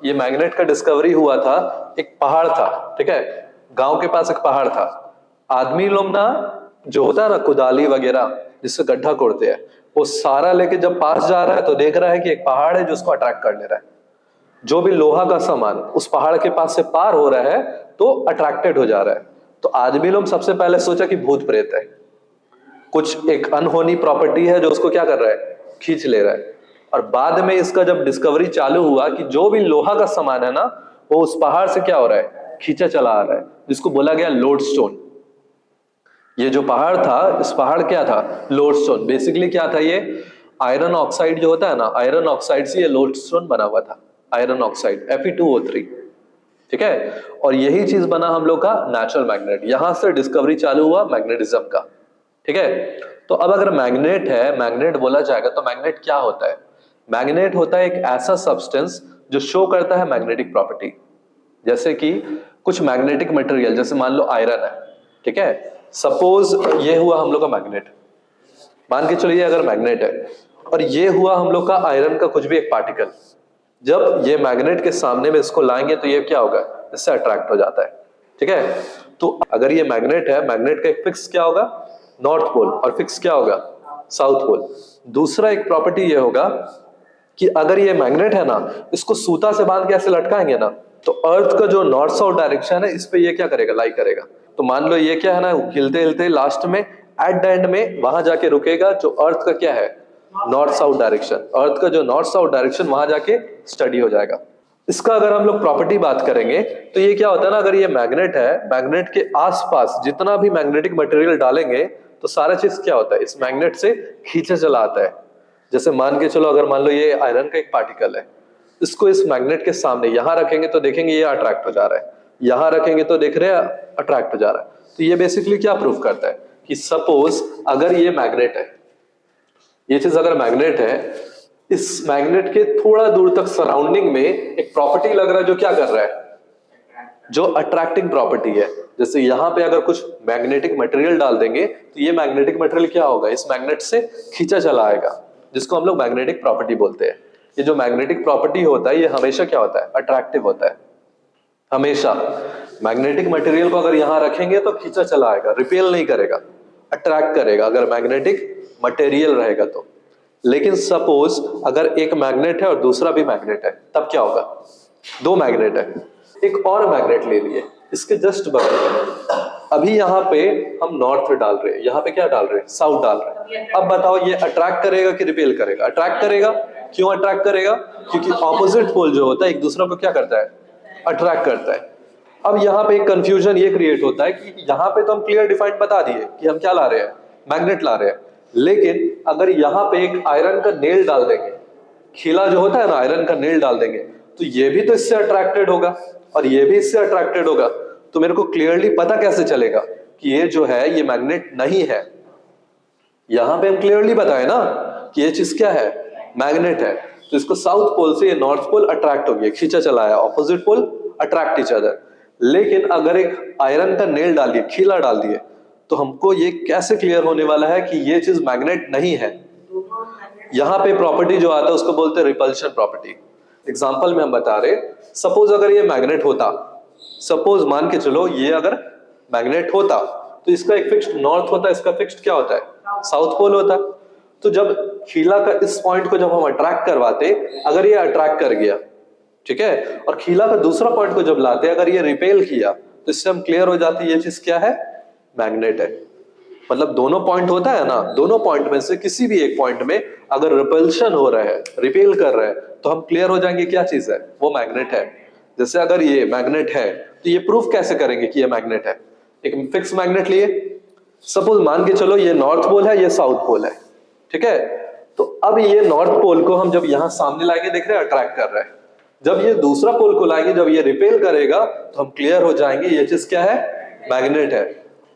ये मैग्नेट का डिस्कवरी हुआ था, एक पहाड़ था, ठीक है, गांव के पास एक पहाड़ था। आदमी लोग ना जो होता है ना कुदाली वगैरह जिससे गड्ढा कोड़ते हैं, वो सारा लेके जब पास जा रहा है तो देख रहा है कि एक पहाड़ है जो उसको अट्रैक्ट कर ले रहा है। जो भी लोहा का सामान उस पहाड़ के पास से पार हो रहा है तो अट्रैक्टेड हो जा रहा है। तो आदमी लोग सबसे पहले सोचा कि भूत प्रेत है, कुछ एक अनहोनी प्रॉपर्टी है जो उसको क्या कर रहा है, खींच ले रहा है। और बाद में इसका जब डिस्कवरी चालू हुआ कि जो भी लोहा का सामान है ना वो उस पहाड़ से क्या हो रहा है, खींचा चला आ रहा है, जिसको बोला गया लोडस्टोन। ये जो पहाड़ था, इस पहाड़ क्या था, लोडस्टोन। बेसिकली क्या था ये, आयरन ऑक्साइड जो होता है ना, आयरन ऑक्साइड से ये लोडस्टोन बना हुआ था, आयरन ऑक्साइड Fe2O3, ठीक है। और यही चीज बना हम लोग का नेचुरल मैग्नेट, यहां से डिस्कवरी चालू हुआ मैग्नेटिज्म का, ठीक है। तो अब अगर मैग्नेट है, मैग्नेट बोला जाएगा तो मैग्नेट क्या होता है? मैग्नेट होता है एक ऐसा सब्सटेंस जो शो करता है मैग्नेटिक प्रॉपर्टी। जैसे कि कुछ मैग्नेटिक मटेरियल, जैसे मान लो आयरन है, ठीक है, सपोज ये हुआ हम लोग का मैग्नेट, मान के चलिए अगर मैग्नेट है और ये हुआ हम लोग का आयरन का कुछ भी एक पार्टिकल, जब ये मैग्नेट के सामने में इसको लाएंगे तो ये क्या होगा, इससे अट्रैक्ट हो जाता है, ठीक है। तो अगर ये मैग्नेट है, मैग्नेट का एक फिक्स क्या होगा, नॉर्थ पोल, और फिक्स क्या होगा, साउथ पोल। दूसरा एक प्रॉपर्टी ये होगा कि अगर ये मैग्नेट है ना, इसको सूता से बांध के ऐसे लटकाएंगे ना, तो अर्थ का जो नॉर्थ साउथ डायरेक्शन है इस पे ये क्या करेगा, लाई करेगा। तो मान लो ये क्या है ना, हिलते हिलते लास्ट में एट द एंड में वहां जाके रुकेगा जो अर्थ का क्या है, नॉर्थ साउथ डायरेक्शन। अर्थ का जो नॉर्थ साउथ डायरेक्शन वहां जाके स्टडी हो जाएगा। इसका अगर हम लोग प्रॉपर्टी बात करेंगे तो ये क्या होता है ना, अगर ये मैग्नेट है, मैग्नेट के आसपास जितना भी मैग्नेटिक मटेरियल डालेंगे तो सारा चीज क्या होता है, इस मैग्नेट से खींचा चला आता है। जैसे मान के चलो, अगर मान लो ये आयरन का एक पार्टिकल है, इसको इस मैग्नेट के सामने यहां रखेंगे तो देखेंगे ये अट्रैक्ट हो जा रहा है, यहां रखेंगे तो देख रहे हैं अट्रैक्ट हो जा रहा है। तो ये बेसिकली क्या प्रूव करता है कि सपोज अगर ये मैग्नेट है, ये चीज अगर मैग्नेट है, इस मैग्नेट के थोड़ा दूर तक सराउंडिंग में एक प्रॉपर्टी लग रहा है जो क्या कर रहा है, जो अट्रैक्टिंग प्रॉपर्टी है। जैसे यहां पे अगर कुछ मैग्नेटिक मटेरियल डाल देंगे तो ये मैग्नेटिक मटेरियल क्या होगा, इस मैग्नेट से खींचा चला आएगा, जिसको हम लोग मैग्नेटिक प्रॉपर्टी बोलते हैं। ये जो मैग्नेटिक प्रॉपर्टी होता है ये हमेशा क्या होता है, अट्रैक्टिव होता है। हमेशा मैग्नेटिक मटेरियल को अगर यहां रखेंगे तो खींचा चला आएगा, रिपेल नहीं करेगा, अट्रैक्ट करेगा अगर मैग्नेटिक मटेरियल रहेगा तो। लेकिन सपोज अगर एक मैग्नेट है और दूसरा भी मैग्नेट है, तब क्या होगा, दो मैग्नेट है, एक और मैग्नेट ले लिए इसके जस्ट बगल में, अभी यहाँ पे हम नॉर्थ डाल रहे हैं, यहाँ पे क्या डाल रहे हैं, साउथ डाल रहे हैं। अब बताओ ये अट्रैक्ट करेगा कि रिपेल करेगा, अट्रैक्ट करेगा। क्यों अट्रैक्ट करेगा, क्योंकि ऑपोजिट पोल जो होता है एक दूसरे को क्या करता है, अट्रैक्ट करता है। अब यहाँ पे एक कंफ्यूजन ये क्रिएट होता है कि यहाँ पे तो हम क्लियर डिफाइंड बता दिए कि हम क्या ला रहे हैं, मैग्नेट ला रहे हैं, लेकिन अगर यहाँ पे एक आयरन का नेल डाल देंगे, खीला जो होता है ना, आयरन का नेल डाल देंगे, तो ये भी तो इससे अट्रैक्टेड होगा और ये भी इससे अट्रैक्टेड होगा। तो मेरे को क्लियरली पता कैसे चलेगा कि ये जो है ये मैग्नेट नहीं है। यहां पे हम क्लियरली बताए ना कि ये चीज क्या है, मैग्नेट है। तो इसको साउथ पोल से ये नॉर्थ पोल अट्रैक्ट हो गया, खींचा चला है, opposite pole attract each other. लेकिन अगर एक आयरन का नेल डाल दिए, खीला डाल दिए, तो हमको ये कैसे क्लियर होने वाला है कि ये चीज मैग्नेट नहीं है। यहां पे प्रॉपर्टी जो आता है उसको बोलते हैं रिपल्शन प्रॉपर्टी। एग्जांपल में हम बता रहे, सपोज अगर ये मैग्नेट होता, सपोज मान के चलो ये अगर मैग्नेट होता तो इसका एक फिक्स्ड नॉर्थ होता, इसका फिक्स्ड क्या होता है, साउथ पोल होता। तो जब खीला का इस पॉइंट को जब हम अट्रैक्ट करवाते, अगर ये अट्रैक्ट कर गया, ठीक है, और खीला का दूसरा पॉइंट को जब लाते अगर ये रिपेल किया, तो इससे हम क्लियर हो जाती ये चीज क्या है, मैग्नेट है। मतलब दोनों पॉइंट होता है ना, दोनों पॉइंट में से किसी भी एक पॉइंट में अगर रिपल्शन हो रहा है, रिपेल कर रहा है, तो हम क्लियर हो जाएंगे क्या चीज है, वो मैग्नेट है। जैसे अगर ये मैग्नेट है तो ये प्रूफ कैसे करेंगे कि ये मैग्नेट है, एक फिक्स मैग्नेट लिए, सपोज मान के चलो ये नॉर्थ पोल है, ये साउथ पोल है, ठीक है। तो अब ये नॉर्थ पोल को हम जब यहां सामने लाएंगे, देख रहे हैं अट्रैक्ट कर रहा है, जब ये दूसरा पोल को लाएंगे, जब ये रिपेल करेगा, तो हम क्लियर हो जाएंगे ये चीज क्या है, मैग्नेट है।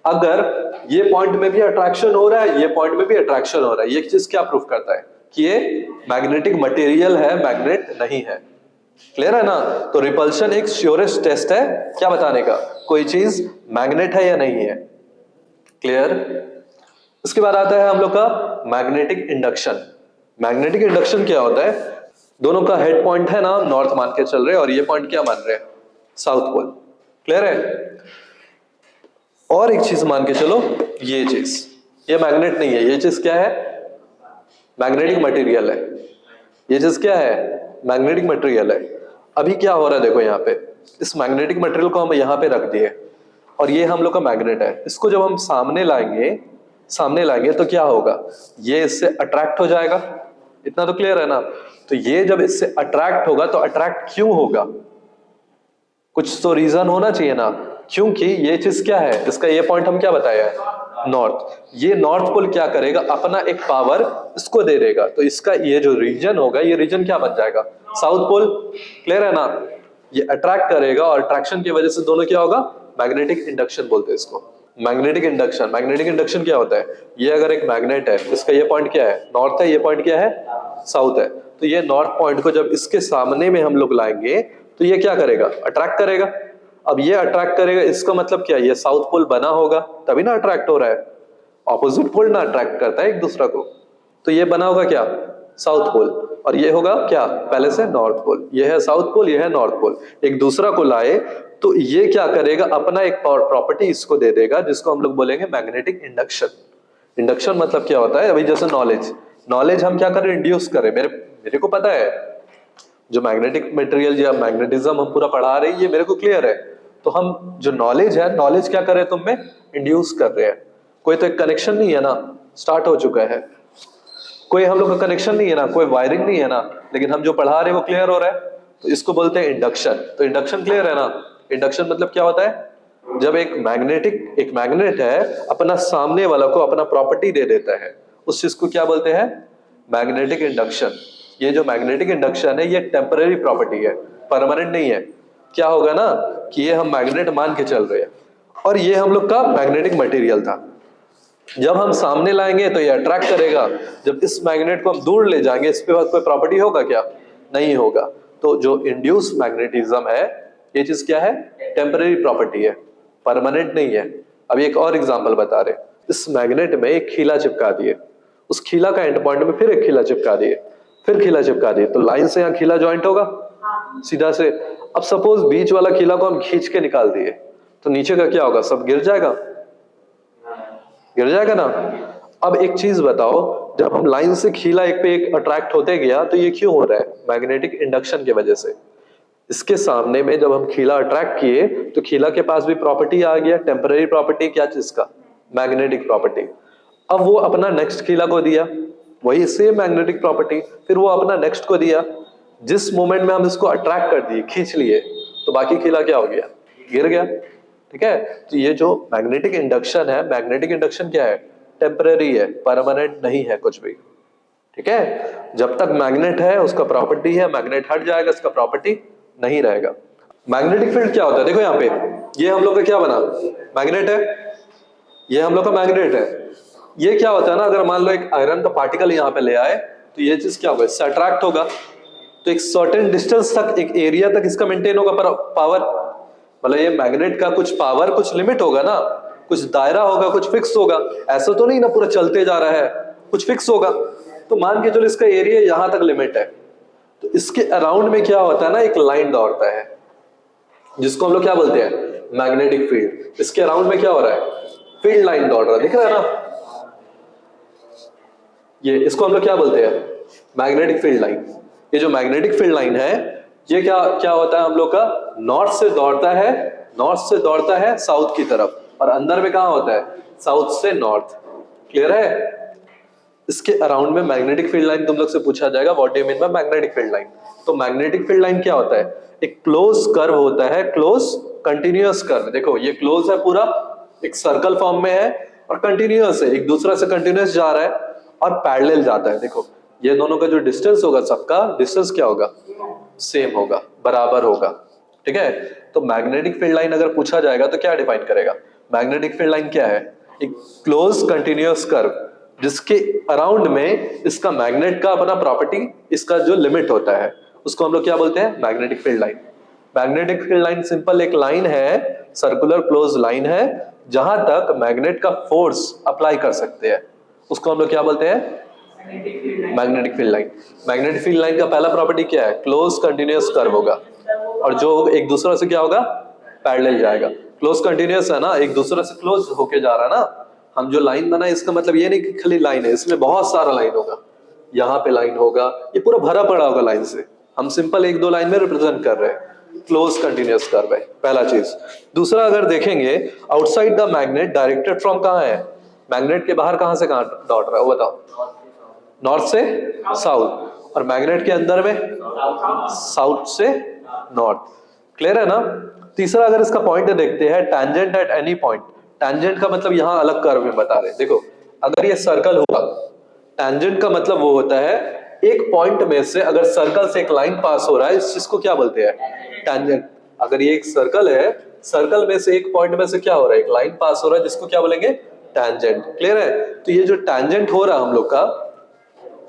अगर ये पॉइंट में भी अट्रैक्शन हो रहा है, ये पॉइंट में भी अट्रैक्शन हो रहा है, ये चीज क्या प्रूफ करता है कि ये मैग्नेटिक मटेरियल है, मैग्नेट नहीं है। क्लियर है ना। तो रिपल्शन एक श्योरेस्ट टेस्ट है क्या बताने का, कोई चीज मैग्नेट है या नहीं है। क्लियर। उसके बाद आता है हम लोग का मैग्नेटिक इंडक्शन। मैग्नेटिक इंडक्शन क्या होता है, दोनों का हेड पॉइंट है ना नॉर्थ मान के चल रहे हैं, और ये पॉइंट क्या मान रहे हैं, साउथ पोल। क्लियर है? और एक चीज मान के चलो, ये चीज, ये मैग्नेट नहीं है, ये चीज क्या है, मैग्नेटिक मटेरियल है। ये चीज क्या है, मैग्नेटिक मटेरियल है। अभी क्या हो रहा है देखो, यहाँ पे इस मैग्नेटिक मटेरियल को हम यहाँ पे रख दिए, और ये हम लोग का मैग्नेट है। इसको जब हम सामने लाएंगे तो क्या होगा, ये इससे अट्रैक्ट हो जाएगा। इतना तो क्लियर है ना? तो ये जब इससे अट्रैक्ट होगा तो अट्रैक्ट क्यों होगा, कुछ तो रीजन होना चाहिए ना। क्योंकि ये चीज क्या है, इसका ये पॉइंट हम क्या बताया है, नॉर्थ। ये नॉर्थ पोल क्या करेगा, अपना एक पावर इसको दे देगा, तो इसका ये जो रीजन होगा, ये रीजन क्या बन जाएगा, साउथ पोल। क्लियर है ना? ये अट्रैक्ट करेगा, और अट्रैक्शन की वजह से दोनों क्या होगा, मैग्नेटिक इंडक्शन बोलते हैं इसको, मैग्नेटिक इंडक्शन। मैग्नेटिक इंडक्शन क्या होता है, ये अगर एक मैग्नेट है, इसका ये पॉइंट क्या है, नॉर्थ है, ये पॉइंट क्या है, साउथ है। तो ये नॉर्थ पॉइंट को जब इसके सामने में हम लोग लाएंगे तो ये क्या करेगा, अट्रैक्ट करेगा। अब ये अट्रैक्ट करेगा, इसका मतलब क्या, ये साउथ पोल बना होगा तभी ना अट्रैक्ट हो रहा है। ऑपोजिट पोल ना अट्रैक्ट करता है एक दूसरा को, तो ये बना होगा क्या, साउथ पोल, और ये होगा क्या, पहले से नॉर्थ पोल। ये है साउथ पोल, ये है नॉर्थ पोल, एक दूसरा को लाए तो ये क्या करेगा, अपना एक प्रॉपर्टी इसको दे देगा, जिसको हम लोग बोलेंगे मैग्नेटिक इंडक्शन। इंडक्शन मतलब क्या होता है, अभी जैसे नॉलेज हम क्या करें, इंड्यूस करें। मेरे को पता है जो मैग्नेटिक मटेरियल या मैग्नेटिज्म हम पूरा पढ़ा रहे हैं, ये मेरे को क्लियर है। तो हम जो नॉलेज है, नॉलेज क्या कर रहे हैं, तुम में इंड्यूस कर रहे हैं। कोई तो एक कनेक्शन नहीं है ना, स्टार्ट हो चुका है, कोई हम लोग का कनेक्शन नहीं है ना, कोई वायरिंग नहीं है ना, लेकिन हम जो पढ़ा रहे हैं वो क्लियर हो रहा है, तो इसको बोलते हैं इंडक्शन। तो इंडक्शन क्लियर है ना? इंडक्शन मतलब क्या होता है, जब एक मैग्नेट है, अपना सामने वाला को अपना प्रॉपर्टी दे देता है, उस चीज को क्या बोलते हैं, मैग्नेटिक इंडक्शन। ये जो मैग्नेटिक इंडक्शन है, ये टेम्पररी प्रॉपर्टी है, परमानेंट नहीं है। क्या होगा ना कि ये हम मैग्नेट मान के चल रहे हैं, और ये हम लोग का मैग्नेटिक मटेरियल था। जब हम सामने लाएंगे तो ये अट्रैक्ट करेगा, जब इस मैग्नेट को हम दूर ले जाएंगे, इस पे कोई प्रॉपर्टी होगा क्या, नहीं होगा। तो जो इंड्यूस मैग्नेटिज्म है, ये चीज क्या है, टेम्पररी प्रॉपर्टी है, परमानेंट नहीं है। अभी एक और एग्जांपल बता रहे, इस मैग्नेट में एक खीला चिपका दिए, उस खीला का एंड पॉइंट में फिर एक खीला चिपका दिए, फिर खीला चिपका दिए, तो लाइन से यहाँ खीला ज्वाइंट होगा सीधा से। अब सपोज बीच वाला खीला को हम खींच के निकाल दिए, तो नीचे का क्या होगा, सब गिर जाएगा ना। अब एक चीज बताओ, जब हम लाइन से खीला एक पे एक अट्रैक्ट होते गया, तो ये क्यों हो रहा है, मैग्नेटिक इंडक्शन की वजह से। इसके सामने में जब हम खीला अट्रैक्ट किए, तो खीला के पास भी प्रॉपर्टी आ गया, टेम्पररी प्रॉपर्टी, क्या चीज का, मैग्नेटिक प्रॉपर्टी। अब वो अपना नेक्स्ट खीला को दिया, वही सेम मैग्नेटिक प्रॉपर्टी, फिर वो अपना नेक्स्ट को दिया। जिस मोमेंट में हम इसको अट्रैक्ट कर दिए, खींच लिए, तो बाकी खीला क्या हो गया, गिर गया। ठीक है? तो ये जो मैग्नेटिक इंडक्शन है, मैग्नेटिक इंडक्शन क्या है, टेम्पररी है, परमानेंट नहीं है कुछ भी। ठीक है? जब तक मैग्नेट है उसका प्रॉपर्टी है, मैग्नेट हट जाएगा इसका प्रॉपर्टी नहीं रहेगा। मैग्नेटिक फील्ड क्या होता है, देखो यहाँ पे, ये हम लोग का क्या बना, मैग्नेट है, ये हम लोग का मैग्नेट है। ये क्या होता है ना, अगर मान लो एक आयरन का पार्टिकल यहाँ पे ले आए, तो ये चीज क्या होगा, इससे अट्रैक्ट होगा, तो एक सर्टेन डिस्टेंस तक, एक एरिया तक इसका मेंटेन होगा पावर। मतलब ये मैग्नेट का कुछ पावर, कुछ लिमिट होगा ना, कुछ दायरा होगा, कुछ फिक्स होगा। ऐसा तो नहीं ना पूरा चलते जा रहा है, कुछ फिक्स होगा। तो मान के चलो इसका एरिया यहां तक लिमिट है, तो इसके अराउंड में क्या होता है ना, एक लाइन दौड़ता है, जिसको हम लोग क्या बोलते हैं, मैग्नेटिक फील्ड। इसके अराउंड में क्या हो रहा है, फील्ड लाइन दौड़ रहा है, दिख रहा है ना, ये इसको हम लोग क्या बोलते हैं, मैग्नेटिक फील्ड लाइन। ये जो मैग्नेटिक फील्ड लाइन है, ये क्या होता है हम लोग का, नॉर्थ से दौड़ता है साउथ की तरफ, और अंदर में कहां होता है, साउथ से नॉर्थ। क्लियर है? इसके अराउंड में मैग्नेटिक फील्ड लाइन तुम लोग से पूछा जाएगा, what do you mean by magnetic field line. तो मैग्नेटिक फील्ड लाइन क्या होता है, एक क्लोज कर्व होता है, क्लोज कंटिन्यूअस कर्व। देखो ये क्लोज है, पूरा एक सर्कल फॉर्म में है, और कंटिन्यूअस है, एक दूसरा से कंटिन्यूअस जा रहा है और पैरेलल जाता है। देखो ये दोनों का जो डिस्टेंस होगा, सबका डिस्टेंस क्या होगा, सेम होगा, बराबर होगा। ठीक है? तो मैग्नेटिक फील्ड लाइन अगर पूछा जाएगा तो क्या डिफाइन करेगा, मैग्नेटिक फील्ड लाइन क्या है, एक क्लोज कंटिन्यूअस कर्व, जिसके अराउंड में इसका मैग्नेट का अपना प्रॉपर्टी, इसका जो लिमिट होता है, उसको हम लोग क्या बोलते हैं, magnetic field line. Magnetic field line simple एक लाइन है, सर्कुलर क्लोज लाइन है, जहां तक मैग्नेट का फोर्स अप्लाई कर सकते हैं, उसको हम लोग क्या बोलते हैं, magnetic field line. Magnetic field line का पहला प्रॉपर्टी क्या है? क्लोज कंटिन्यूअस कर्व होगा, और जो एक दूसरे से क्या होगा? पैरेलल जाएगा। क्लोज कंटिन्यूअस है ना, एक दूसरे से क्लोज होके जा रहा है ना। हम जो लाइन बनाए इसका मतलब ये नहीं कि खाली लाइन है, इसमें बहुत सारा लाइन होगा। यहाँ पे लाइन होगा, ये पूरा भरा पड़ा होगा लाइन से। हम सिंपल एक दो लाइन में रिप्रेजेंट कर रहे हैं। क्लोज कंटिन्यूअस कर्व है पहला चीज। दूसरा अगर देखेंगे, outside the magnet directed from कहाँ है? मैग्नेट के बाहर कहाँ से कहाँ डॉट रहा है वो बताओ? नॉर्थ से साउथ, और मैग्नेट के अंदर में साउथ से नॉर्थ। क्लियर है ना? तीसरा अगर इसका पॉइंट देखते हैं, tangent at any point. Tangent का मतलब यहां अलग कर्व में बता रहे। देखो अगर ये सर्कल हुआ, टैंजेंट का मतलब वो होता है एक पॉइंट में से अगर सर्कल से एक लाइन पास हो रहा है, इस चीज को क्या बोलते हैं? टैंजेंट। अगर ये एक सर्कल है, सर्कल में से एक पॉइंट में से क्या हो रहा है? एक लाइन पास हो रहा है, जिसको क्या बोलेंगे? टैंजेंट। क्लियर है? तो ये जो टैंजेंट हो रहा है हम लोग का,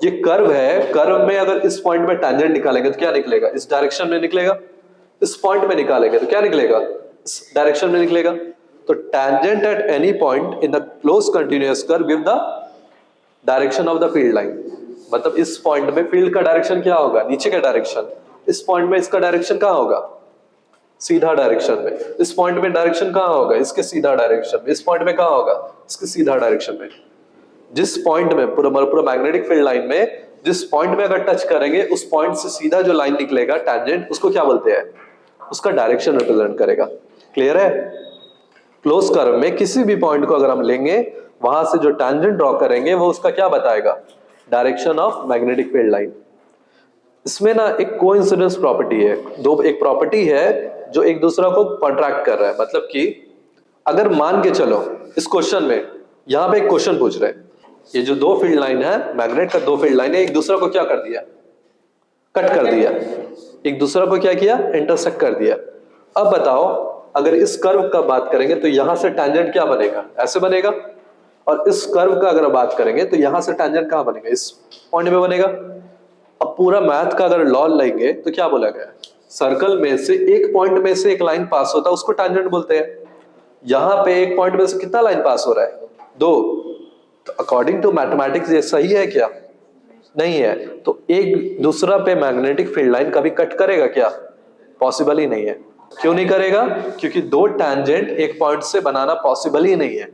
ये कर्व है। कर्व में अगर इस पॉइंट में टैंजेंट निकालेंगे तो क्या निकलेगा? इस डायरेक्शन में निकलेगा। इस पॉइंट में निकालेंगे तो क्या निकलेगा? इस डायरेक्शन में निकलेगा। तो tangent at any point in the close continuous curve give the direction of the field line. मतलब इस पॉइंट में फील्ड का डायरेक्शन क्या होगा? नीचे का डायरेक्शन। इस पॉइंट में इसका डायरेक्शन कहाँ होगा? सीधा डायरेक्शन में। इस पॉइंट में डायरेक्शन कहाँ होगा? इसके सीधा डायरेक्शन में। इस पॉइंट में कहाँ होगा? इसके सीधा डायरेक्शन में। जिस पॉइंट में पूरा मैग्नेटिक फील्ड लाइन में जिस पॉइंट में अगर टच करेंगे, उस पॉइंट से सीधा जो लाइन निकलेगा टैंजेंट, उसको क्या बोलते हैं? उसका डायरेक्शन रिप्रेजेंट करेगा। क्लियर है? क्लोज कर्व में किसी भी पॉइंट को अगर हम लेंगे, वहां से जो टैंजेंट ड्रॉ करेंगे वो उसका क्या बताएगा? Direction of magnetic field line. इसमें ना एक कोइंसिडेंस प्रॉपर्टी है। एक प्रॉपर्टी है जो एक दूसरा को कॉन्ट्रैक्ट कर रहा है। मतलब कि अगर मान के चलो इस क्वेश्चन में, यहां पे एक क्वेश्चन पूछ रहे हैं, ये जो दो फील्ड लाइन है, मैग्नेट का दो फील्ड लाइन है, एक दूसरा को क्या कर दिया? कट कर दिया। एक दूसरा को क्या किया? इंटरसेक्ट कर दिया। अब बताओ, अगर इस कर्व का बात करेंगे तो यहां से टैंजेंट क्या बनेगा? ऐसे बनेगा। और इस कर्व का अगर बात करेंगे तो यहां से टैंजेंट कहां बनेगा? इस पॉइंट में बनेगा। अब पूरा मैथ का अगर लॉ लेंगे तो क्या बोला गया? सर्कल में से एक पॉइंट में से एक लाइन पास होता है, उसको टैंजेंट बोलते हैं। यहां पे एक पॉइंट में से कितना लाइन पास हो रहा है? दो। तो अकॉर्डिंग टू मैथमेटिक्स ये सही है क्या? नहीं है। तो एक दूसरा पे मैग्नेटिक फील्ड लाइन कभी कट करेगा क्या? पॉसिबल ही नहीं है। क्यों नहीं करेगा? क्योंकि दो टैंजेंट एक पॉइंट से बनाना पॉसिबल ही नहीं है।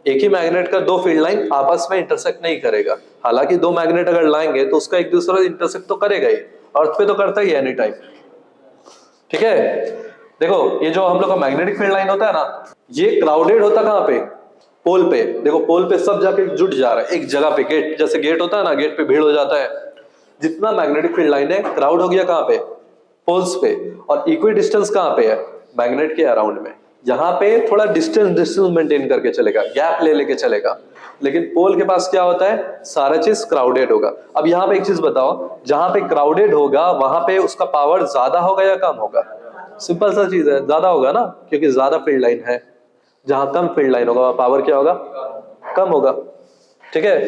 एक ही मैग्नेट का दो फील्ड लाइन आपस में इंटरसेक्ट नहीं करेगा। हालांकि दो मैग्नेट अगर लाएंगे तो उसका एक दूसरा इंटरसेक्ट तो करेगा ही, अर्थ पे तो करता ही है एनी टाइम। ठीक है? देखो ये जो हम लोग का मैग्नेटिक फील्ड लाइन होता है ना, ये क्राउडेड होता कहां पे? पोल पे। देखो पोल पे सब जाके जुट जा रहा है एक जगह पे। गेट जैसे गेट होता है ना, गेट पे भीड़ हो जाता है। जितना मैग्नेटिक फील्ड लाइन है क्राउड हो गया कहां पे? पोल्स पे। और इक्वी डिस्टेंस कहां पे है? मैग्नेट के अराउंड में। यहाँ पे थोड़ा डिस्टेंस मेंटेन करके चलेगा, गैप ले लेके चलेगा। लेकिन पोल के पास क्या होता है? सारा चीज क्राउडेड होगा। अब यहाँ पे एक चीज बताओ, जहां पे क्राउडेड होगा वहां पे उसका पावर ज्यादा होगा या कम होगा? सिंपल सा चीज है, ज्यादा होगा ना, क्योंकि ज्यादा फील्ड लाइन है। जहां कम फील्ड लाइन होगा वहां पावर क्या होगा? कम होगा। ठीक है?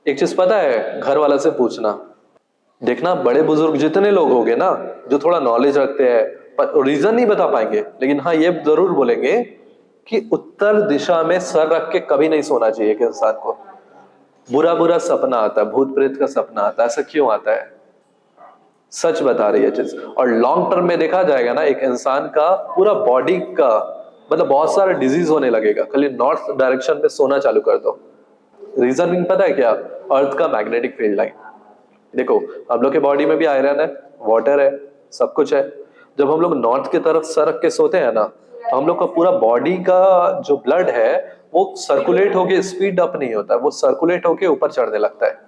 एक चीज पता है, घर वाला से पूछना। देखना बड़े बुजुर्ग जितने लोग होंगे ना, जो थोड़ा नॉलेज रखते हैं, पर रीजन नहीं बता पाएंगे, लेकिन हाँ ये जरूर बोलेंगे कि उत्तर दिशा में सर रख के कभी नहीं सोना चाहिए। कि इंसान को बुरा बुरा सपना आता है, भूत प्रेत का सपना आता है। ऐसा क्यों आता है? सच बता रही है चीज। और लॉन्ग टर्म में देखा जाएगा ना, एक इंसान का पूरा बॉडी का मतलब बहुत सारा डिजीज होने लगेगा। खाली नॉर्थ डायरेक्शन में सोना चालू कर दो। रीजनिंग पता है क्या? अर्थ का मैग्नेटिक फील्ड लाइन। देखो हम लोग के बॉडी में भी आयरन है, वाटर है, सब कुछ है। जब हम लोग नॉर्थ की तरफ सर रख के सोते हैं ना, तो हम लोग का पूरा बॉडी का जो ब्लड है वो सर्कुलेट होके स्पीड अप नहीं होता, वो सर्कुलेट होके ऊपर चढ़ने लगता है,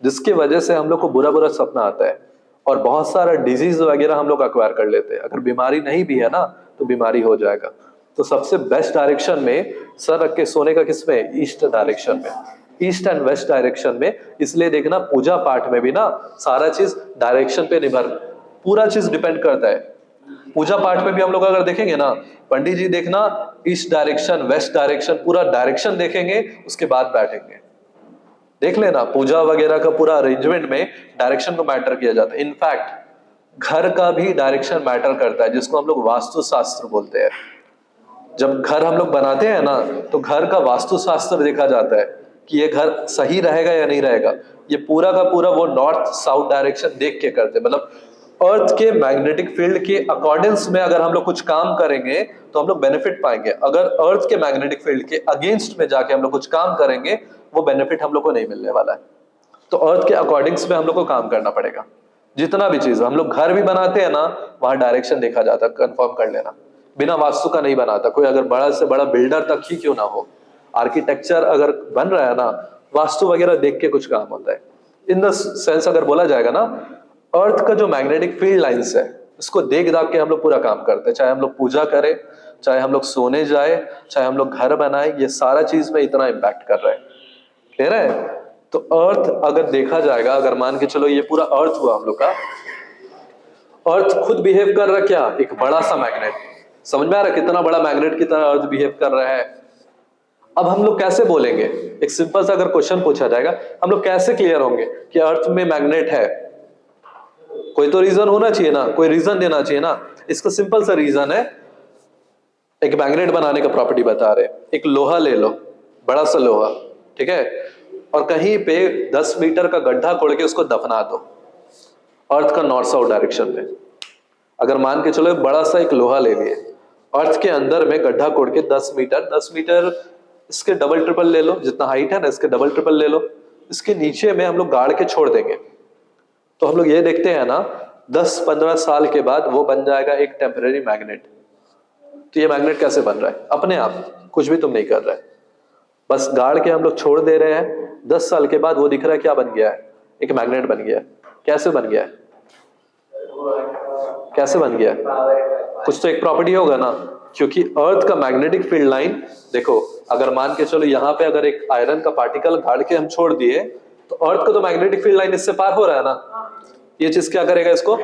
जिसकी वजह से हम लोग को बुरा बुरा सपना आता है और बहुत सारा डिजीज वगैरह हम लोग अक्वायर कर लेते हैं। अगर बीमारी नहीं भी है ना तो बीमारी हो जाएगा। तो सबसे बेस्ट डायरेक्शन में सर रख के सोने का किसमें? ईस्ट डायरेक्शन में, ईस्ट एंड वेस्ट डायरेक्शन में। इसलिए देखना पूजा पाठ में भी ना सारा चीज डायरेक्शन पे निर्भर, पूरा चीज डिपेंड करता है। पूजा पाठ में भी हम लोग अगर देखेंगे ना, पंडित जी देखना ईस्ट डायरेक्शन, वेस्ट डायरेक्शन, पूरा डायरेक्शन देखेंगे, उसके बाद बैठेंगे। देख लेना पूजा वगैरह का पूरा अरेंजमेंट में डायरेक्शन को मैटर किया जाता है। इनफैक्ट घर का भी डायरेक्शन मैटर करता है, जिसको हम लोग वास्तु शास्त्र बोलते हैं। जब घर हम लोग बनाते हैं ना, तो घर का वास्तु शास्त्र देखा जाता है कि ये घर सही रहेगा या नहीं रहेगा। ये पूरा का पूरा वो नॉर्थ साउथ डायरेक्शन देख के करते हैं। मतलब अर्थ के मैग्नेटिक फील्ड के अकॉर्डिंग्स में अगर हम लोग कुछ काम करेंगे तो हम लोग बेनिफिट पाएंगे। अगर अर्थ के मैग्नेटिक फील्ड के अगेंस्ट में जाके हम लोग कुछ काम करेंगे, वो बेनिफिट हम लोग को नहीं मिलने वाला है। तो अर्थ के अकॉर्डिंग्स में हम लोग को काम करना पड़ेगा। जितना भी चीज हम लोग घर भी बनाते हैं ना, वहां डायरेक्शन देखा जाता है, कंफर्म कर लेना। बिना वास्तु का नहीं बनाता कोई, अगर बड़ा से बड़ा बिल्डर तक ही क्यों ना हो, आर्किटेक्चर अगर बन रहा है ना, वास्तु वगैरह देख के कुछ काम होता है। इन द सेंस अगर बोला जाएगा ना, अर्थ का जो मैग्नेटिक फील्ड लाइंस है, इसको देख दाख के हम लोग पूरा काम करते हैं। चाहे हम लोग पूजा करें, चाहे हम लोग सोने जाए, चाहे हम लोग घर बनाए, ये सारा चीज में इतना इम्पैक्ट कर रहा है। क्लियर है? तो अर्थ अगर देखा जाएगा, अगर मान के चलो ये पूरा अर्थ हुआ हम लोग का, अर्थ खुद बिहेव कर रहा है क्या? एक बड़ा सा मैग्नेट। समझ में आ रहा है कितना बड़ा मैग्नेट की तरह अर्थ बिहेव कर रहा है? अब हम लोग कैसे बोलेंगे? एक सिंपल सा अगर क्वेश्चन पूछा जाएगा, हम लोग कैसे क्लियर होंगे कि अर्थ में मैग्नेट है? कोई तो रीजन होना चाहिए ना, कोई रीजन देना चाहिए ना। इसका सिंपल सा रीजन है, एक मैग्नेट बनाने का प्रॉपर्टी बता रहे। एक लोहा ले लो, बड़ा सा लोहा, ठीक है, और कहीं पे 10 मीटर का गड्ढा खोद के उसको दफना दो अर्थ का नॉर्थ साउथ डायरेक्शन में। अगर मान के चलो बड़ा सा एक लोहा ले लिए, अर्थ के अंदर में गड्ढा खोद के 10 मीटर इसके डबल ट्रिपल ले लो, जितना हाइट है ना इसके डबल ट्रिपल ले लो, इसके नीचे में हम लोग गाड़ के छोड़ देंगे। तो हम लोग ये देखते हैं ना, 10-15 साल के बाद वो बन जाएगा एक टेम्परेरी मैग्नेट। तो ये मैग्नेट कैसे बन रहा है? अपने आप, कुछ भी तुम नहीं कर रहे, बस गाड़ के हम लोग छोड़ दे रहे हैं। 10 साल के बाद वो दिख रहा है क्या बन गया है? एक मैग्नेट बन गया है। कैसे बन गया है? कैसे बन गया है? कुछ तो एक प्रॉपर्टी होगा ना, क्योंकि अर्थ का मैग्नेटिक फील्ड लाइन देखो, अगर मान के चलो यहाँ पे अगर एक आयरन का पार्टिकल गाड़ के हम छोड़ दिए, तो अर्थ का तो मैग्नेटिक फील्ड लाइन इससे पार हो रहा है ना, ये चीज क्या करेगा? इसको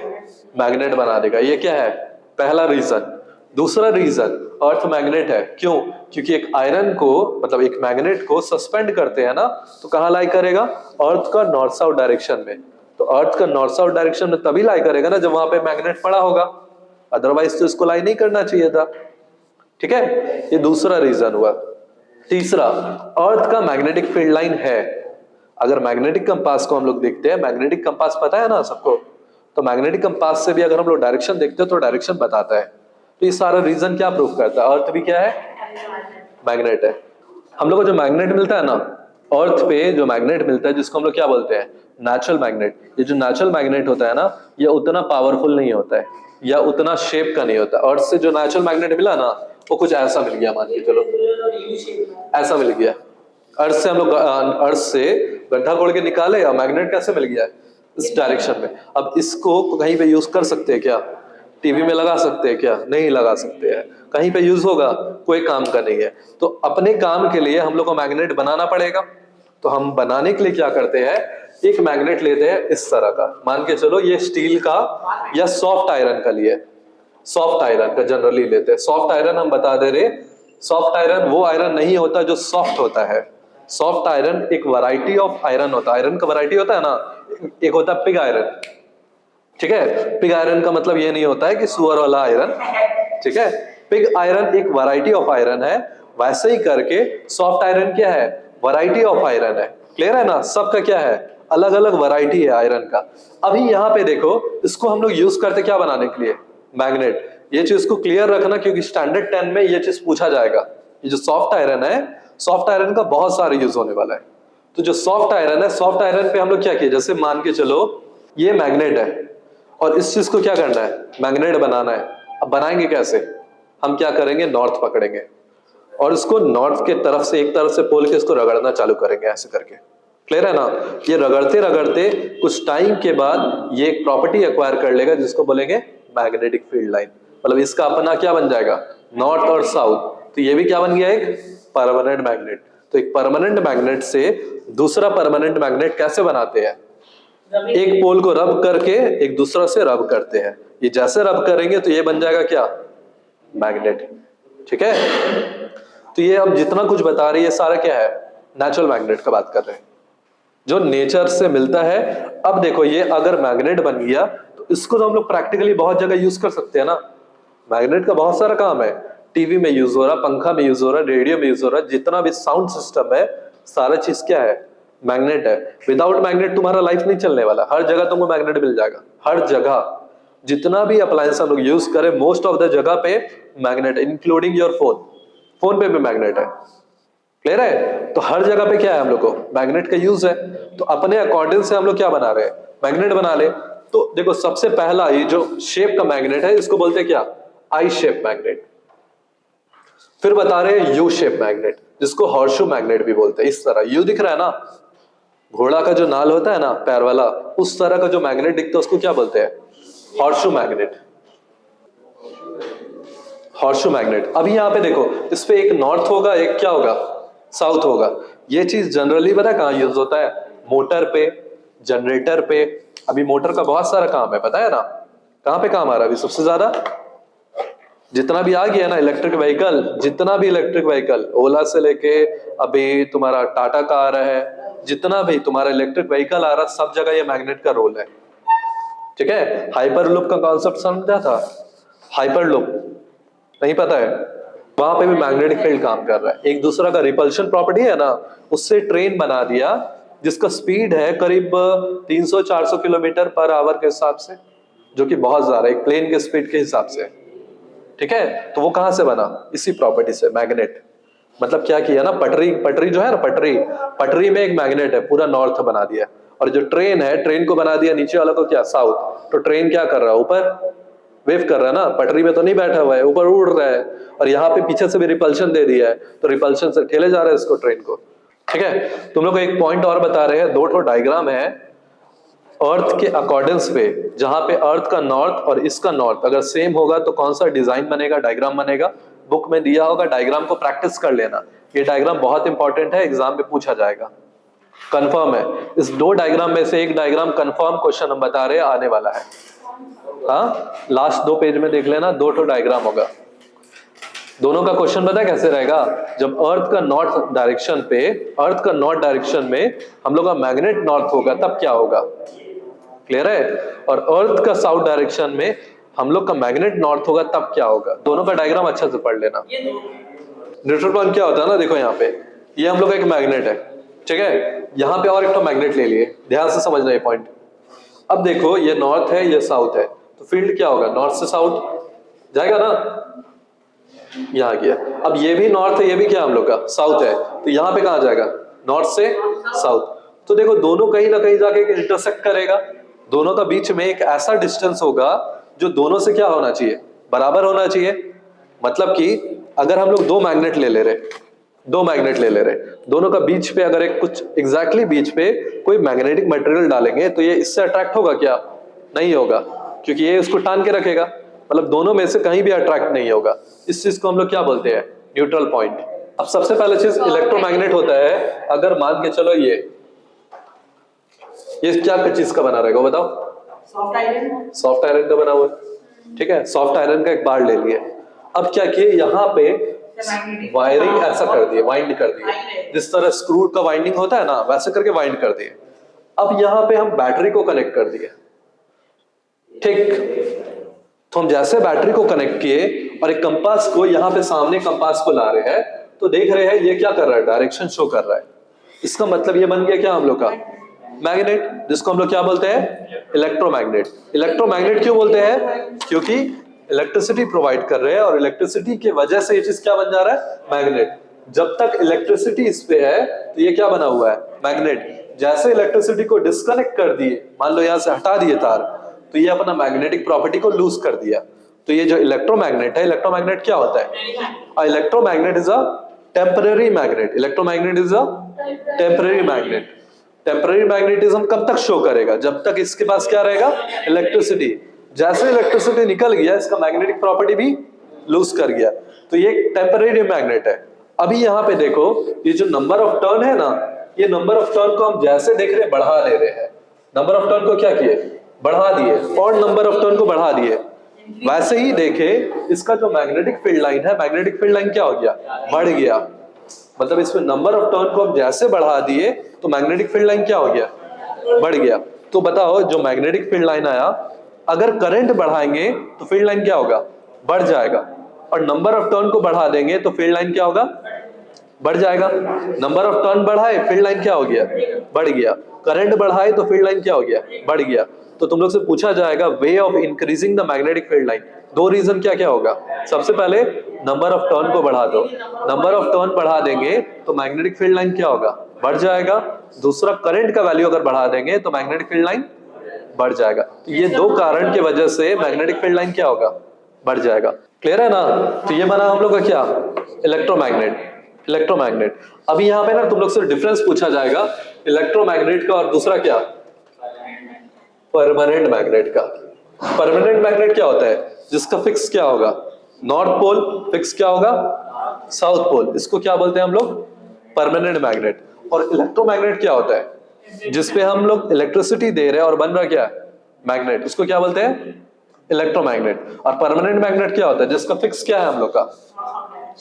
मैग्नेट बना देगा। ये क्या है? पहला रीजन। दूसरा रीजन, अर्थ मैग्नेट है। क्यों? क्योंकि एक आयरन को, मतलब एक मैग्नेट को सस्पेंड करते हैं ना, तो कहाँ लाई करेगा? अर्थ का नॉर्थ साउथ डायरेक्शन में। तो अर्थ का नॉर्थ साउथ डायरेक्शन में तभी लाई करेगा ना जब वहां पे मैग्नेट पड़ा होगा, अदरवाइज तो इसको लाई नहीं करना चाहिए था। ठीक है, ये दूसरा रीजन हुआ। तीसरा, अर्थ का मैग्नेटिक फील्ड लाइन है। अगर मैग्नेटिक कंपास को हम लोग देखते हैं, मैग्नेटिक कंपास पता है ना सबको, तो मैग्नेटिक कंपास से भी अगर हम लोग डायरेक्शन देखते हैं तो डायरेक्शन बताता है। तो ये सारा रीजन क्या प्रूव करता है? अर्थ भी क्या है? मैग्नेट है। हम लोग को जो मैग्नेट मिलता है ना, अर्थ पे जो मैग्नेट मिलता है, जिसको हम लोग क्या बोलते हैं? Natural magnet. ये जो नेचुरल मैग्नेट होता है ना, ये उतना पावरफुल नहीं होता है, या उतना शेप का नहीं होता। अर्थ से जो नेचुरल मैग्नेट मिला ना, वो कुछ ऐसा मिल गया, मान के चलो ऐसा मिल गया। अर्थ से हम लोग अर्थ से गड्ढा खोद के निकाले, और मैग्नेट कैसे मिल गया? इस डायरेक्शन में। अब इसको कहीं पे यूज कर सकते हैं क्या? टीवी में लगा सकते हैं क्या? नहीं लगा सकते हैं। कहीं पे यूज होगा? कोई काम का नहीं है। तो अपने काम के लिए हम लोग को मैग्नेट बनाना पड़ेगा। तो हम बनाने के लिए क्या करते हैं? एक मैग्नेट लेते हैं इस तरह का, मान के चलो ये स्टील का या सॉफ्ट आयरन का लिए, सॉफ्ट आयरन का जनरली लेते हैं। सॉफ्ट आयरन हम बता दे रहे, सॉफ्ट आयरन वो आयरन नहीं होता जो सॉफ्ट होता है। सॉफ्ट आयरन एक वैरायटी ऑफ आयरन होता है। आयरन का वैरायटी होता है ना, एक होता है पिग आयरन। ठीक है, पिग आयरन का मतलब ये नहीं होता है कि सुअर वाला आयरन। ठीक है, पिग आयरन एक वैरायटी ऑफ आयरन है। वैसे ही करके सॉफ्ट आयरन क्या है? वैरायटी ऑफ आयरन है। क्लियर है ना? सबका क्या है? अलग अलग वैरायटी है आयरन का। अभी यहाँ पे देखो, इसको हम लोग यूज करते क्या बनाने के लिए? मैग्नेट। ये चीज को क्लियर रखना, क्योंकि स्टैंडर्ड 10 में ये चीज पूछा जाएगा। ये जो सॉफ्ट आयरन है, सॉफ्ट आयरन का बहुत सारे यूज होने वाला है। तो जो सॉफ्ट आयरन है, सॉफ्ट आयरन पे हम लोग क्या किए? जैसे मान के चलो ये मैग्नेट है, और इस चीज को क्या करना है? मैग्नेट बनाना है। अब बनाएंगे कैसे? हम क्या करेंगे? नॉर्थ पकड़ेंगे, और इसको नॉर्थ के तरफ से एक तरफ से पोल के इसको रगड़ना चालू करेंगे, ऐसे करके। क्लियर है ना? ये रगड़ते रगड़ते कुछ टाइम के बाद ये एक प्रॉपर्टी एक्वायर कर लेगा, जिसको बोलेंगे मैग्नेटिक फील्ड लाइन। मतलब इसका अपना क्या बन जाएगा? नॉर्थ और साउथ। तो ये भी क्या बन गया? एक परमानेंट मैग्नेट। तो एक परमानेंट मैग्नेट से दूसरा परमानेंट मैग्नेट कैसे बनाते हैं? एक पोल को रब करके एक दूसरा से रब करते हैं। ये जैसे रब करेंगे तो ये बन जाएगा क्या? मैग्नेट। ठीक है, तो ये अब जितना कुछ बता रही है सारा क्या है? नेचुरल मैग्नेट का बात कर रहे हैं, जो नेचर से मिलता है। अब देखो, ये अगर मैग्नेट बन गया तो इसको तो हम लोग प्रैक्टिकली बहुत जगह यूज कर सकते हैं ना। मैग्नेट का बहुत सारा काम है। टीवी में यूज हो रहा, पंखा में यूज हो रहा, रेडियो में यूज हो रहा, जितना भी साउंड सिस्टम है, सारा चीज क्या है? मैग्नेट है। विदाउट मैग्नेट तुम्हारा लाइफ नहीं चलने वाला। हर जगह तुमको मैग्नेट मिल जाएगा, हर जगह। जितना भी अप्लायंस हम लोग यूज करें, मोस्ट ऑफ द जगह पे magnet, including your phone. Phone पे भी मैग्नेट है। क्लियर है? तो हर जगह पे क्या है, हम लोग को मैग्नेट का यूज है। तो अपने अकॉर्डिंग से हम लोग क्या बना रहे हैं, मैग्नेट बना ले। तो देखो सबसे पहला ये जो शेप का मैग्नेट है, इसको बोलते हैं क्या, आई शेप मैग्नेट। फिर बता रहे हैं यू शेप मैग्नेट, जिसको हॉर्सशू मैग्नेट भी बोलते हैं। इस तरह यू दिख रहा है ना, घोड़ा का जो नाल होता है ना, पैर वाला, उस तरह का जो मैग्नेट दिखता है उसको क्या बोलते हैं, हॉर्सशू मैग्नेट। Horseshoe magnet. अभी यहाँ पे देखो, इस पे एक नॉर्थ होगा, एक क्या होगा, साउथ होगा। ये चीज जनरली पता है कहाँ यूज होता है, मोटर पे, जनरेटर पे। अभी मोटर का बहुत सारा काम है, पता है ना, कहाँ पे काम आ रहा है अभी सबसे ज्यादा, जितना भी आ गया ना इलेक्ट्रिक व्हीकल, जितना भी इलेक्ट्रिक व्हीकल, ओला से लेके अभी तुम्हारा टाटा का आ रहा है, जितना भी तुम्हारा इलेक्ट्रिक व्हीकल आ रहा है, सब जगह ये मैग्नेट का रोल है। ठीक है? हाइपरलूप का कॉन्सेप्ट समझा था? हाइपरलूप नहीं पता है? वहां पे भी मैग्नेटिक फील्ड काम कर रहा है। एक दूसरा का रिपल्शन प्रॉपर्टी है ना, उससे ट्रेन बना दिया जिसका स्पीड है करीब 300-400 किलोमीटर पर आवर के हिसाब से, जो कि बहुत ज्यादा एक प्लेन के स्पीड के हिसाब से। ठीक है? तो वो कहां से बना, इसी प्रॉपर्टी से, मैग्नेट। मतलब क्या किया ना, पटरी जो है ना, पटरी में एक मैग्नेट है, पूरा नॉर्थ बना दिया। और जो ट्रेन है, ट्रेन को बना दिया नीचे वाला को क्या, साउथ। तो ट्रेन क्या कर रहा है, ऊपर वेव कर रहा है ना, पटरी में तो नहीं बैठा हुआ है, ऊपर उड़ रहा है। और यहाँ पे पीछे से भी रिपल्शन दे दिया है, तो रिपल्शन से ठेले जा रहा है इसको, ट्रेन को। ठीक है? तुम लोग को एक पॉइंट और बता रहे हैं, 2 डायग्राम है अर्थ के अकॉर्डेंस पे, जहां पे अर्थ का नॉर्थ और इसका नॉर्थ अगर सेम होगा तो कौन सा डिजाइन बनेगा, डायग्राम बनेगा। बुक में दिया होगा, डायग्राम को प्रैक्टिस कर लेना। ये डायग्राम बहुत इंपॉर्टेंट है, एग्जाम में पूछा जाएगा, कंफर्म है। इस 2 डायग्राम में से एक डायग्राम कंफर्म क्वेश्चन हम बता रहे हैं आने वाला है। हाँ, लास्ट 2 पेज में देख लेना, 2 डायग्राम होगा। दोनों का क्वेश्चन पता है कैसे रहेगा, जब अर्थ का नॉर्थ डायरेक्शन पे, अर्थ का नॉर्थ डायरेक्शन में हम लोग का मैग्नेट नॉर्थ होगा, तब क्या होगा। क्लियर है? और अर्थ का साउथ डायरेक्शन में हम लोग का मैग्नेट नॉर्थ होगा, तब क्या होगा। दोनों का डायग्राम अच्छे से पढ़ लेना। न्यूट्रल पॉइंट क्या होता है ना, देखो यहाँ पे ये हम लोग का एक मैग्नेट है। ठीक है? यहाँ पे और एक तो मैग्नेट ले लिए, ध्यान से समझना ये पॉइंट। अब देखो ये नॉर्थ है, ये साउथ है, तो फील्ड क्या होगा, नॉर्थ से साउथ जाएगा ना, यहाँ गया। अब ये भी नॉर्थ है, ये भी क्या हम लोग का साउथ है, तो यहाँ पे कहाँ जाएगा, नॉर्थ से साउथ। तो देखो दोनों कहीं ना कहीं जाके इंटरसेक्ट करेगा। दोनों का बीच में एक ऐसा डिस्टेंस होगा जो दोनों से क्या होना चाहिए, बराबर होना चाहिए। मतलब कि अगर हम लोग 2 मैग्नेट ले ले रहे, दोनों का बीच पे अगर एक कुछ एग्जैक्टली बीच पे कोई मैग्नेटिक मटेरियल डालेंगे, तो ये इससे अट्रैक्ट होगा क्या, नहीं होगा, क्योंकि ये उसको टान के रखेगा। मतलब दोनों में से कहीं भी अट्रैक्ट नहीं होगा। इस चीज को हम लोग क्या बोलते हैं, न्यूट्रल पॉइंट। अब सबसे पहले चीज इलेक्ट्रोमैग्नेट होता है। अगर मान के चलो ये क्या चीज का बना रहेगा बताओ, सॉफ्ट आयरन का बना हुआ है। ठीक है? सॉफ्ट आयरन का एक बार ले लिए। अब क्या किए, यहाँ पे वायरिंग ऐसा कर दिए, वाइंड कर दिए, जिस तरह स्क्रू का वाइंडिंग होता है ना, वैसे करके वाइंड कर दिए। अब यहाँ पे हम बैटरी को कनेक्ट कर दिए। ठीक? तो हम जैसे बैटरी को कनेक्ट किए और एक कंपास को यहाँ पे सामने कंपास को ला रहे हैं, तो देख रहे हैं ये क्या कर रहा है, डायरेक्शन शो कर रहा है। इसका मतलब ये बन गया क्या हम लोग का मैग्नेट, जिसको हम लोग क्या बोलते हैं, इलेक्ट्रोमैग्नेट। इलेक्ट्रोमैग्नेट क्यों बोलते हैं, क्योंकि इलेक्ट्रिसिटी प्रोवाइड कर रहे हैं, और इलेक्ट्रिसिटी की वजह से ये चीज क्या बन जा रहा है, मैग्नेट। जब तक इलेक्ट्रिसिटी इस पे है तो ये क्या बना हुआ है, मैग्नेट। जैसे इलेक्ट्रिसिटी को डिस्कनेक्ट कर दिए, मान लो यहां से हटा दिए तार, तो ये अपना मैग्नेटिक प्रॉपर्टी को लूज कर दिया। तो ये जो इलेक्ट्रोमैग्नेट है, इलेक्ट्रोमैग्नेट क्या होता है, electromagnet is a temporary magnet. Electromagnet is a temporary magnet. Temporary magnetism कब तक शो करेगा, जब तक इसके पास क्या रहेगा, इलेक्ट्रिसिटी। जैसे इलेक्ट्रिसिटी निकल गया, इसका मैग्नेटिक प्रॉपर्टी भी लूज कर गया, तो ये टेम्पररी मैग्नेट है। अभी यहाँ पे देखो, ये जो नंबर ऑफ टर्न है ना, ये नंबर ऑफ टर्न को हम जैसे देख रहे हैं बढ़ा ले रहे हैं। नंबर ऑफ टर्न को क्या किए, बढ़ा दिए, और नंबर ऑफ टर्न को बढ़ा दिए। वैसे ही देखे इसका जो मैग्नेटिक फील्ड लाइन है, मैग्नेटिक फील्ड लाइन क्या हो गया, बढ़ गया। मतलब इसमें नंबर ऑफ टर्न को हम जैसे बढ़ा दिए तो मैग्नेटिक फील्ड लाइन क्या हो गया, बढ़ गया। तो बताओ जो मैग्नेटिक फील्ड लाइन आया, अगर करंट बढ़ाएंगे तो फील्ड लाइन क्या होगा, बढ़ जाएगा, और नंबर ऑफ टर्न को बढ़ा देंगे तो फील्ड लाइन क्या होगा, बढ़ जाएगा। नंबर ऑफ टर्न बढ़ाए, फील्ड लाइन क्या हो गया, बढ़ गया। करंट बढ़ाए तो फील्ड लाइन क्या हो गया, बढ़ गया। तो तुम लोग से पूछा जाएगा way of increasing the magnetic field line, दो रीजन क्या क्या होगा। सबसे पहले नंबर ऑफ टर्न को बढ़ा दो, नंबर ऑफ टर्न बढ़ा देंगे तो मैग्नेटिक फील्ड लाइन क्या होगा, बढ़ जाएगा। दूसरा करंट का वैल्यू अगर बढ़ा देंगे तो मैग्नेटिक फील्ड लाइन बढ़ जाएगा। तो ये दो कारण की वजह से मैग्नेटिक फील्ड लाइन क्या होगा, बढ़ जाएगा। क्लियर है ना। तो ये बना हम लोग का क्या, इलेक्ट्रोमैग्नेट। इलेक्ट्रोमैग्नेट। अभी यहां पे ना तुम लोग से डिफरेंस पूछा जाएगा इलेक्ट्रोमैग्नेट का और दूसरा क्या, परमानेंट मैग्नेट का। परमानेंट मैग्नेट क्या होता है, जिसका फिक्स क्या होगा, नॉर्थ पोल, फिक्स क्या होगा, साउथ पोल, इसको क्या बोलते हैं हम लोग, परमानेंट मैग्नेट। और इलेक्ट्रोमैग्नेट क्या होता है, जिसपे हम लोग इलेक्ट्रिसिटी दे रहे हैं और बन रहा क्या है, मैग्नेट, उसको क्या बोलते हैं, इलेक्ट्रोमैग्नेट। और परमानेंट मैग्नेट क्या होता है, जिसका फिक्स क्या है हम लोग का,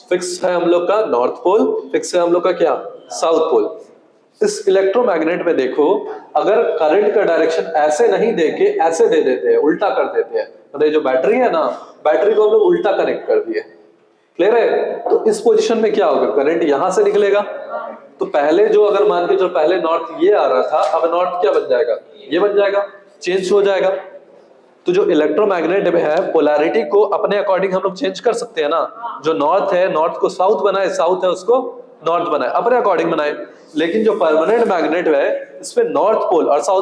फिक्स है हम लोग का नॉर्थ पोल, फिक्स है हम लोग का क्या, साउथ पोल। इस इलेक्ट्रोमैग्नेट में देखो, अगर करंट का डायरेक्शन ऐसे नहीं देके ऐसे दे देते हैं, उल्टा कर देते हैं, मतलब जो बैटरी है ना, बैटरी को हम लोग उल्टा कनेक्ट कर दिए। क्लियर है। तो इस पोजीशन में क्या होगा, करंट यहां से निकलेगा। तो पहले जो अगर मान के जो पहले नॉर्थ ये आ रहा था, अब नॉर्थ क्या बन जाएगा, ये बन जाएगा, चेंज हो जाएगा। तो जो इलेक्ट्रोमैग्नेट में है, पोलैरिटी को अपने अकॉर्डिंग हम लोग चेंज कर सकते हैं ना। जो नॉर्थ है, नॉर्थ को साउथ बनाए, साउथ है उसको नॉर्थ बनाए, अपने अकॉर्डिंग बनाए। लेकिन जो परमानेंट मैग्नेट है, इसमें नॉर्थ पोल और साउथ